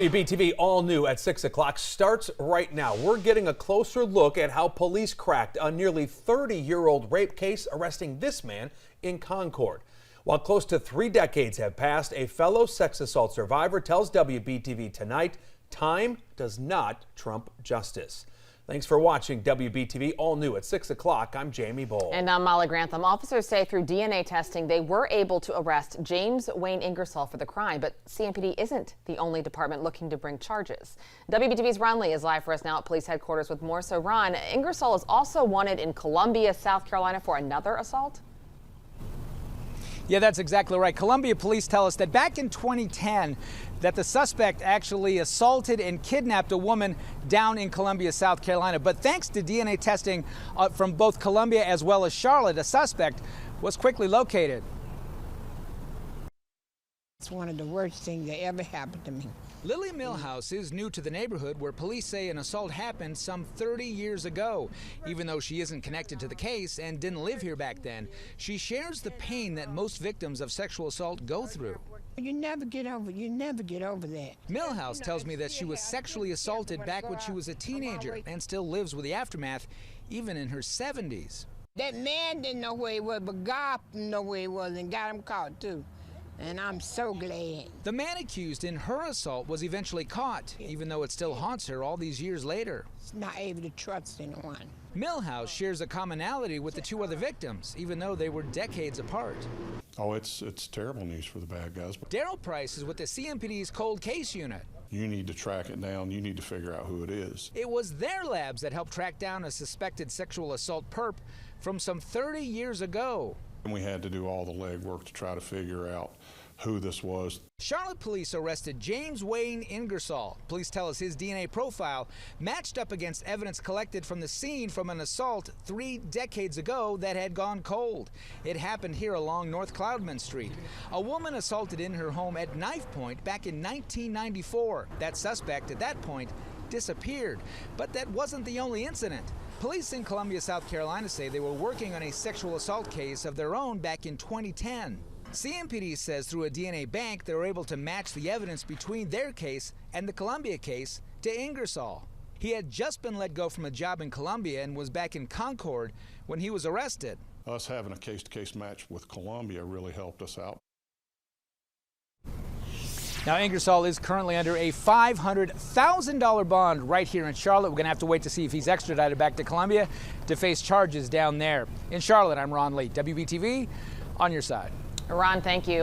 WBTV All New at 6 o'clock starts right now. We're getting a closer look at how police cracked a nearly 30-year-old rape case, arresting this man in Concord. While close to 3 decades have passed, a fellow sex assault survivor tells WBTV tonight, time does not trump justice. Thanks for watching WBTV All New at 6 o'clock. I'm Jamie Bowl. And I'm Molly Grantham. Officers say through DNA testing, they were able to arrest James Wayne Ingersoll for the crime, but CMPD isn't the only department looking to bring charges. WBTV's Ron Lee is live for us now at police headquarters with more. So Ron, Ingersoll is also wanted in Columbia, South Carolina for another assault? Yeah, that's exactly right. Columbia police tell us that back in 2010, that the suspect actually assaulted and kidnapped a woman down in Columbia, South Carolina. But thanks to DNA testing from both Columbia as well as Charlotte, a suspect was quickly located. It's one of the worst things that ever happened to me. Lily Millhouse is new to the neighborhood where police say an assault happened some 30 years ago. Even though she isn't connected to the case and didn't live here back then, she shares the pain that most victims of sexual assault go through. You never get over that. Millhouse tells me that she was sexually assaulted back when she was a teenager and still lives with the aftermath, even in her 70s. That man didn't know where he was, but God knew where he was and got him caught too. And I'm so glad. The man accused in her assault was eventually caught, even though it still haunts her all these years later. It's not able to trust anyone. Millhouse shares a commonality with the 2 other victims, even though they were decades apart. Oh, it's terrible news for the bad guys. Daryl Price is with the CMPD's cold case unit. You need to track it down. You need to figure out who it is. It was their labs that helped track down a suspected sexual assault perp from some 30 years ago. And we had to do all the legwork to try to figure out who this was. Charlotte police arrested James Wayne Ingersoll. Police tell us his DNA profile matched up against evidence collected from the scene from an assault 3 decades ago that had gone cold. It happened here along North Cloudman Street. A woman assaulted in her home at knife point back in 1994. That suspect at that point disappeared, but that wasn't the only incident. Police in Columbia, South Carolina say they were working on a sexual assault case of their own back in 2010. CMPD says through a DNA bank they were able to match the evidence between their case and the Columbia case to Ingersoll. He had just been let go from a job in Columbia and was back in Concord when he was arrested. Us having a case-to-case match with Columbia really helped us out. Now, Ingersoll is currently under a $500,000 bond right here in Charlotte. We're going to have to wait to see if he's extradited back to Columbia to face charges down there. In Charlotte, I'm Ron Lee, WBTV, on your side. Ron, thank you.